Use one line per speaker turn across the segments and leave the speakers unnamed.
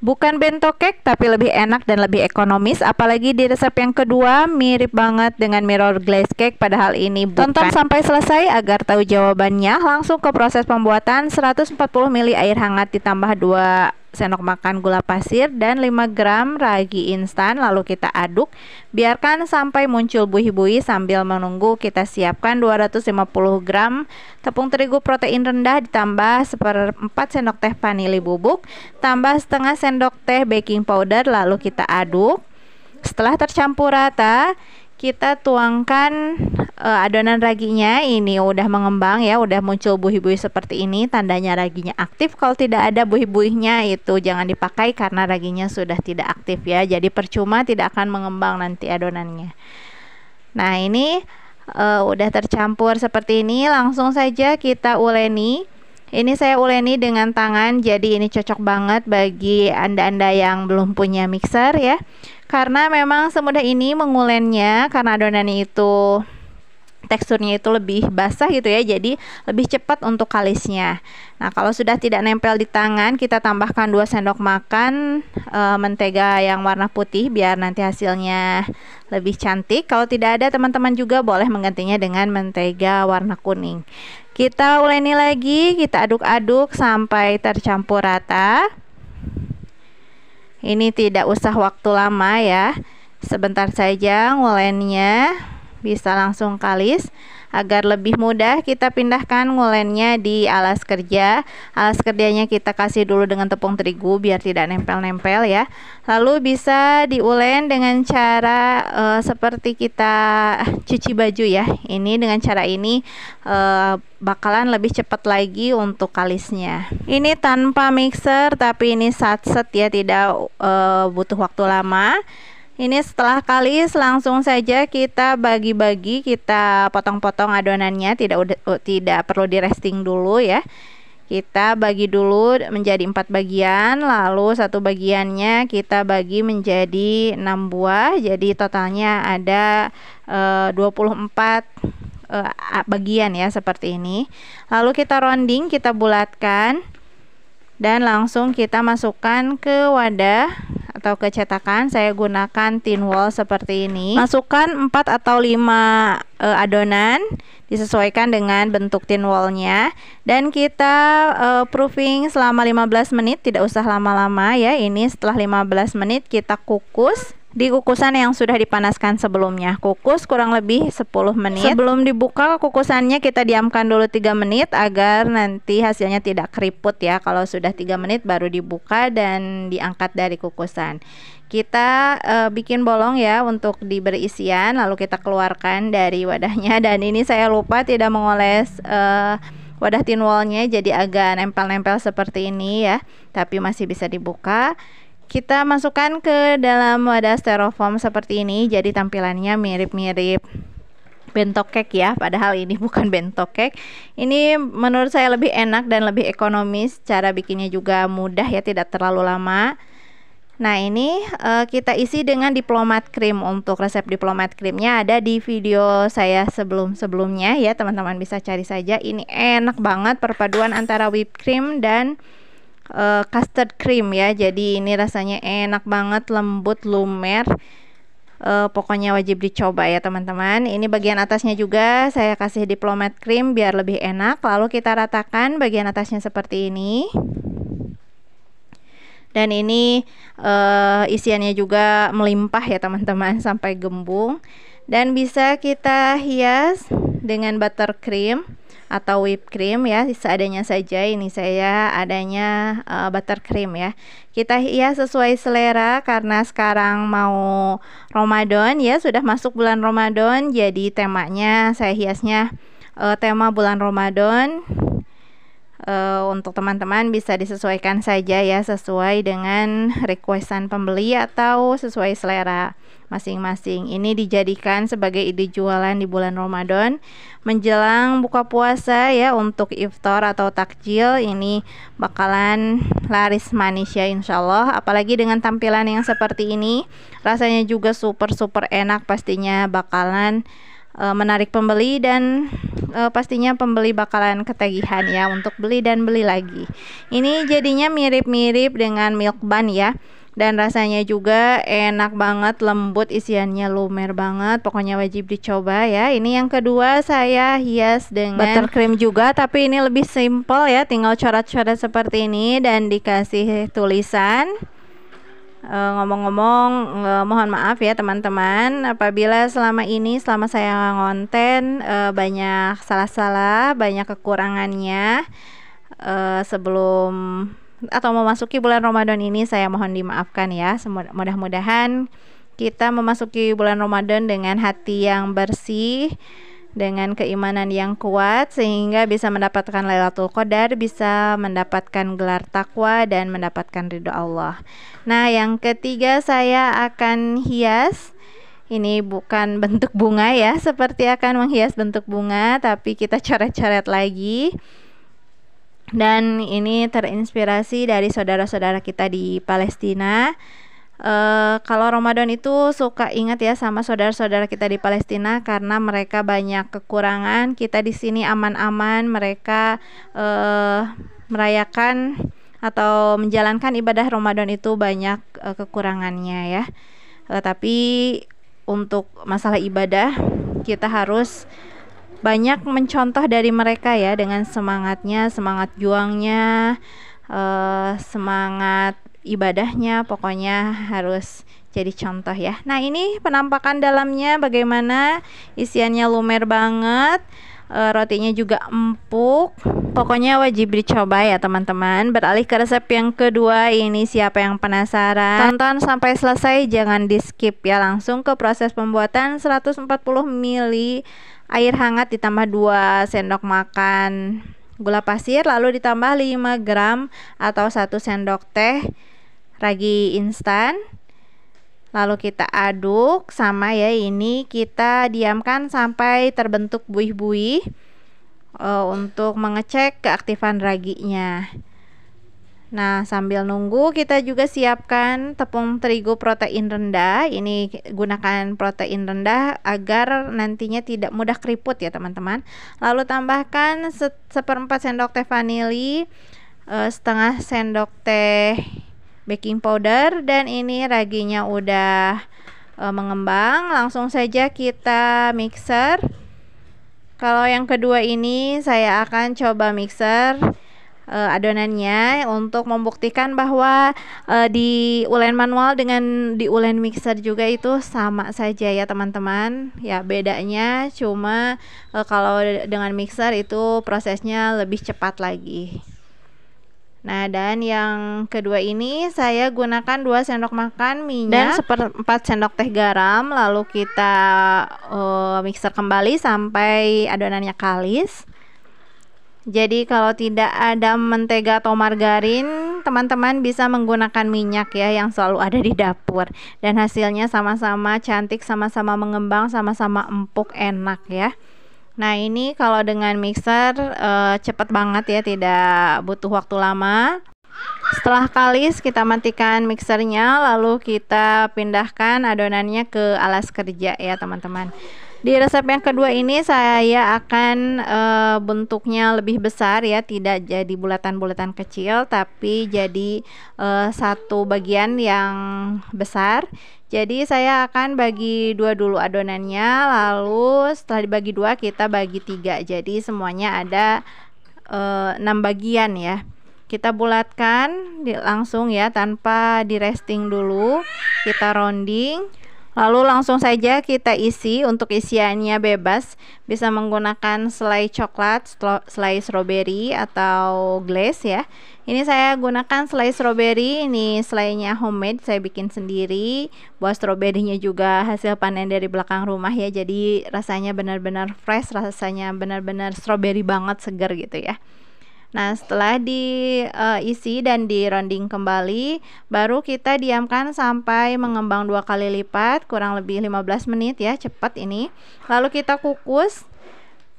Bukan bento cake tapi lebih enak dan lebih ekonomis, apalagi di resep yang kedua mirip banget dengan mirror glaze cake padahal ini bukan. Tonton sampai selesai agar tahu jawabannya. Langsung ke proses pembuatan. 140 ml air hangat ditambah 2 sendok makan gula pasir dan 5 gram ragi instan, lalu kita aduk. Biarkan sampai muncul buih-buih. Sambil menunggu kita siapkan 250 gram tepung terigu protein rendah ditambah 1/4 sendok teh vanili bubuk, tambah setengah sendok teh baking powder, lalu kita aduk. Setelah tercampur rata, kita tuangkan adonan raginya. Ini udah mengembang ya, udah muncul buih-buih seperti ini, tandanya raginya aktif. Kalau tidak ada buih-buihnya itu jangan dipakai karena raginya sudah tidak aktif ya, jadi percuma, tidak akan mengembang nanti adonannya. Nah ini udah tercampur seperti ini, langsung saja kita uleni. Ini saya uleni dengan tangan, jadi ini cocok banget bagi anda-anda yang belum punya mixer ya, karena memang semudah ini mengulennya, karena adonannya itu teksturnya itu lebih basah gitu ya, jadi lebih cepat untuk kalisnya. Nah kalau sudah tidak nempel di tangan, kita tambahkan 2 sendok makan mentega yang warna putih biar nanti hasilnya lebih cantik. Kalau tidak ada, teman-teman juga boleh menggantinya dengan mentega warna kuning. Kita uleni lagi, kita aduk-aduk sampai tercampur rata. Ini tidak usah waktu lama ya, sebentar saja ngulennya, bisa langsung kalis. Agar lebih mudah, kita pindahkan ngulennya di alas kerja. Alas kerjanya kita kasih dulu dengan tepung terigu biar tidak nempel-nempel ya. Lalu bisa diulen dengan cara seperti kita cuci baju ya. Ini dengan cara ini bakalan lebih cepat lagi untuk kalisnya. Ini tanpa mixer tapi ini satset ya, tidak butuh waktu lama. Ini setelah kalis langsung saja kita bagi-bagi, kita potong-potong adonannya, tidak perlu di resting dulu ya. Kita bagi dulu menjadi 4 bagian, lalu satu bagiannya kita bagi menjadi 6 buah, jadi totalnya ada 24 bagian ya, seperti ini. Lalu kita rounding, kita bulatkan dan langsung kita masukkan ke wadah atau ke cetakan. Saya gunakan tin wall seperti ini. Masukkan 4 atau 5 adonan, disesuaikan dengan bentuk tin wallnya, dan kita proofing selama 15 menit, tidak usah lama-lama ya. Ini setelah 15 menit kita kukus di kukusan yang sudah dipanaskan sebelumnya. Kukus kurang lebih 10 menit. Sebelum dibuka kukusannya kita diamkan dulu 3 menit agar nanti hasilnya tidak keriput ya. Kalau sudah 3 menit baru dibuka dan diangkat dari kukusan. Kita bikin bolong ya untuk diberi isian, lalu kita keluarkan dari wadahnya. Dan ini saya lupa tidak mengoles wadah tin wallnya, jadi agak nempel-nempel seperti ini ya, tapi masih bisa dibuka. Kita masukkan ke dalam wadah styrofoam seperti ini, jadi tampilannya mirip-mirip bento cake ya, padahal ini bukan bento cake. Ini menurut saya lebih enak dan lebih ekonomis, cara bikinnya juga mudah ya, tidak terlalu lama. Nah ini kita isi dengan diplomat cream. Untuk resep diplomat creamnya ada di video saya sebelumnya ya, teman-teman bisa cari saja. Ini enak banget perpaduan antara whipped cream dan custard cream ya, jadi ini rasanya enak banget, lembut, lumer. Pokoknya wajib dicoba ya teman-teman. Ini bagian atasnya juga saya kasih diplomat cream biar lebih enak. Lalu kita ratakan bagian atasnya seperti ini. Dan ini isiannya juga melimpah ya teman-teman, sampai gembung. Dan bisa kita hias dengan buttercream atau whipped cream ya, seadanya saja. Ini saya adanya buttercream ya. Kita hias sesuai selera karena sekarang mau Ramadan ya, sudah masuk bulan Ramadan, jadi temanya saya hiasnya tema bulan Ramadan. Untuk teman-teman bisa disesuaikan saja ya, sesuai dengan requestan pembeli atau sesuai selera masing-masing. Ini dijadikan sebagai ide jualan di bulan Ramadan menjelang buka puasa ya, untuk iftar atau takjil. Ini bakalan laris manis ya insyaallah, apalagi dengan tampilan yang seperti ini. Rasanya juga super enak, pastinya bakalan menarik pembeli dan pastinya pembeli bakalan ketagihan ya untuk beli dan beli lagi. Ini jadinya mirip-mirip dengan milk bun ya, dan rasanya juga enak banget, lembut, isiannya lumer banget, pokoknya wajib dicoba ya. Ini yang kedua saya hias dengan buttercream juga, tapi ini lebih simple ya, tinggal coret-coret seperti ini dan dikasih tulisan. Ngomong-ngomong, mohon maaf ya teman-teman apabila selama saya ngonten banyak salah-salah, banyak kekurangannya sebelum atau memasuki bulan Ramadan ini, saya mohon dimaafkan ya. Mudah-mudahan kita memasuki bulan Ramadan dengan hati yang bersih, dengan keimanan yang kuat, sehingga bisa mendapatkan Lailatul Qadar, bisa mendapatkan gelar takwa dan mendapatkan ridho Allah. Nah, yang ketiga saya akan hias. Ini bukan bentuk bunga ya, seperti akan menghias bentuk bunga, tapi kita coret-coret lagi. Dan ini terinspirasi dari saudara-saudara kita di Palestina. Kalau Ramadan itu suka ingat ya sama saudara-saudara kita di Palestina, karena mereka banyak kekurangan. Kita di sini aman-aman, mereka merayakan atau menjalankan ibadah Ramadan itu banyak kekurangannya ya. Tapi untuk masalah ibadah kita harus banyak mencontoh dari mereka ya, dengan semangatnya, semangat juangnya, semangat ibadahnya, pokoknya harus jadi contoh ya. Nah, ini penampakan dalamnya bagaimana, isiannya lumer banget, rotinya juga empuk, pokoknya wajib dicoba ya teman-teman. Beralih ke resep yang kedua, ini siapa yang penasaran tonton sampai selesai, jangan di skip ya, langsung ke proses pembuatan. 140 ml air hangat ditambah 2 sendok makan gula pasir, lalu ditambah 5 gram atau 1 sendok teh ragi instan, lalu kita aduk sama ya. Ini kita diamkan sampai terbentuk buih-buih untuk mengecek keaktifan raginya. Nah, sambil nunggu kita juga siapkan tepung terigu protein rendah. Ini gunakan protein rendah agar nantinya tidak mudah keriput ya teman-teman. Lalu tambahkan 1/4 sendok teh vanili, setengah sendok teh baking powder, dan ini raginya udah mengembang. Langsung saja kita mixer. Kalau yang kedua ini saya akan coba mixer adonannya untuk membuktikan bahwa di ulen manual dengan di ulen mixer juga itu sama saja ya teman-teman. Ya, bedanya cuma kalau dengan mixer itu prosesnya lebih cepat lagi. Nah, dan yang kedua ini saya gunakan 2 sendok makan minyak dan 1/4 sendok teh garam, lalu kita mixer kembali sampai adonannya kalis. Jadi kalau tidak ada mentega atau margarin, teman-teman bisa menggunakan minyak ya yang selalu ada di dapur, dan hasilnya sama-sama cantik, sama-sama mengembang, sama-sama empuk, enak ya. Nah, ini kalau dengan mixer cepat banget ya, tidak butuh waktu lama. Setelah kalis kita matikan mixernya, lalu kita pindahkan adonannya ke alas kerja ya teman-teman. Di resep yang kedua ini saya akan bentuknya lebih besar ya, tidak jadi bulatan-bulatan kecil, tapi jadi satu bagian yang besar. Jadi saya akan bagi 2 dulu adonannya, lalu setelah dibagi 2 kita bagi 3. Jadi semuanya ada 6 bagian ya. Kita bulatkan langsung ya, tanpa di resting dulu. Kita rounding, lalu langsung saja kita isi. Untuk isiannya bebas, bisa menggunakan selai coklat, selai strawberry atau glaze ya. Ini saya gunakan selai strawberry, ini selainya homemade, saya bikin sendiri. Buah stroberinya juga hasil panen dari belakang rumah ya, jadi rasanya benar-benar fresh, rasanya benar-benar strawberry banget, segar gitu ya. Nah, setelah diisi dan di rounding kembali, baru kita diamkan sampai mengembang 2 kali lipat, kurang lebih 15 menit ya, cepat ini. Lalu kita kukus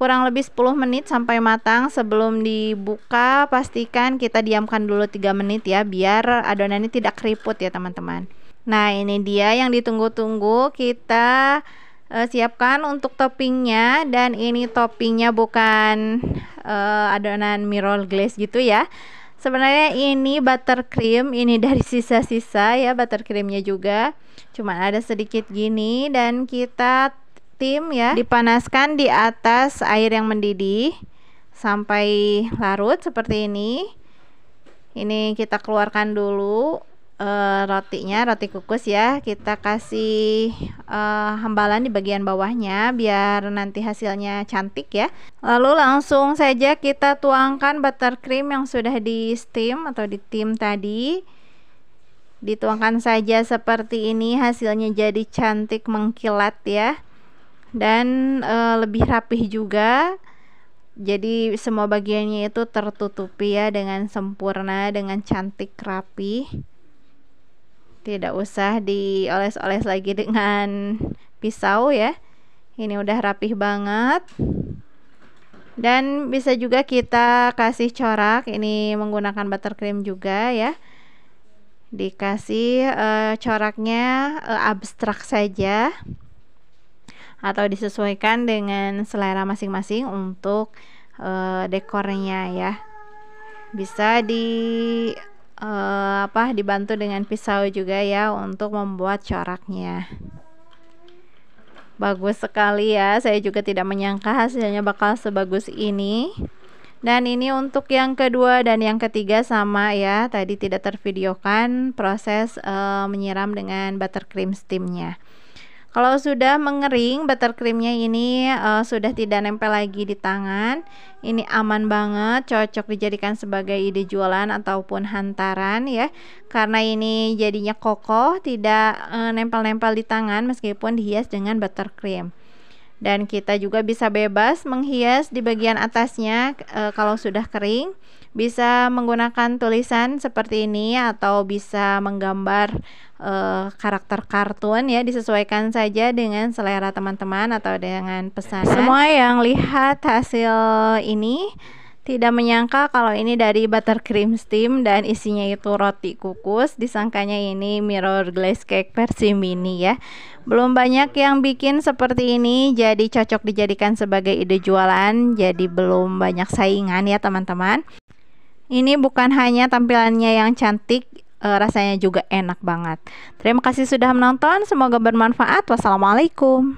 kurang lebih 10 menit sampai matang. Sebelum dibuka, pastikan kita diamkan dulu 3 menit ya, biar adonan ini tidak keriput ya teman-teman. Nah, ini dia yang ditunggu-tunggu, kita siapkan untuk toppingnya. Dan ini toppingnya bukan adonan mirror glaze gitu ya. Sebenarnya ini buttercream, ini dari sisa-sisa ya buttercreamnya juga. Cuma ada sedikit gini dan kita tim ya, dipanaskan di atas air yang mendidih sampai larut seperti ini. Ini kita keluarkan dulu rotinya, roti kukus ya. Kita kasih hambalan di bagian bawahnya biar nanti hasilnya cantik ya. Lalu langsung saja kita tuangkan buttercream yang sudah di steam atau di tim tadi. Dituangkan saja seperti ini, hasilnya jadi cantik mengkilat ya. Dan lebih rapih juga. Jadi semua bagiannya itu tertutupi ya dengan sempurna, dengan cantik rapi. Tidak usah dioles-oles lagi dengan pisau ya. Ini udah rapih banget. Dan bisa juga kita kasih corak, ini menggunakan buttercream juga ya. Dikasih coraknya abstrak saja, atau disesuaikan dengan selera masing-masing untuk dekornya ya. Bisa dibantu dengan pisau juga ya untuk membuat coraknya. Bagus sekali ya, saya juga tidak menyangka hasilnya bakal sebagus ini. Dan ini untuk yang kedua dan yang ketiga sama ya, tadi tidak tervideokan proses menyiram dengan buttercream steamnya. Kalau sudah mengering buttercreamnya ini sudah tidak nempel lagi di tangan. Ini aman banget, cocok dijadikan sebagai ide jualan ataupun hantaran ya. Karena ini jadinya kokoh, tidak nempel-nempel di tangan meskipun dihias dengan buttercream. Dan kita juga bisa bebas menghias di bagian atasnya kalau sudah kering. Bisa menggunakan tulisan seperti ini atau bisa menggambar karakter kartun ya, disesuaikan saja dengan selera teman-teman atau dengan pesanan. Semua yang lihat hasil ini tidak menyangka kalau ini dari buttercream steam dan isinya itu roti kukus, disangkanya ini mirror glaze cake versi mini ya. Belum banyak yang bikin seperti ini, jadi cocok dijadikan sebagai ide jualan, jadi belum banyak saingan ya teman-teman. Ini bukan hanya tampilannya yang cantik, rasanya juga enak banget. Terima kasih sudah menonton, semoga bermanfaat. Wassalamualaikum.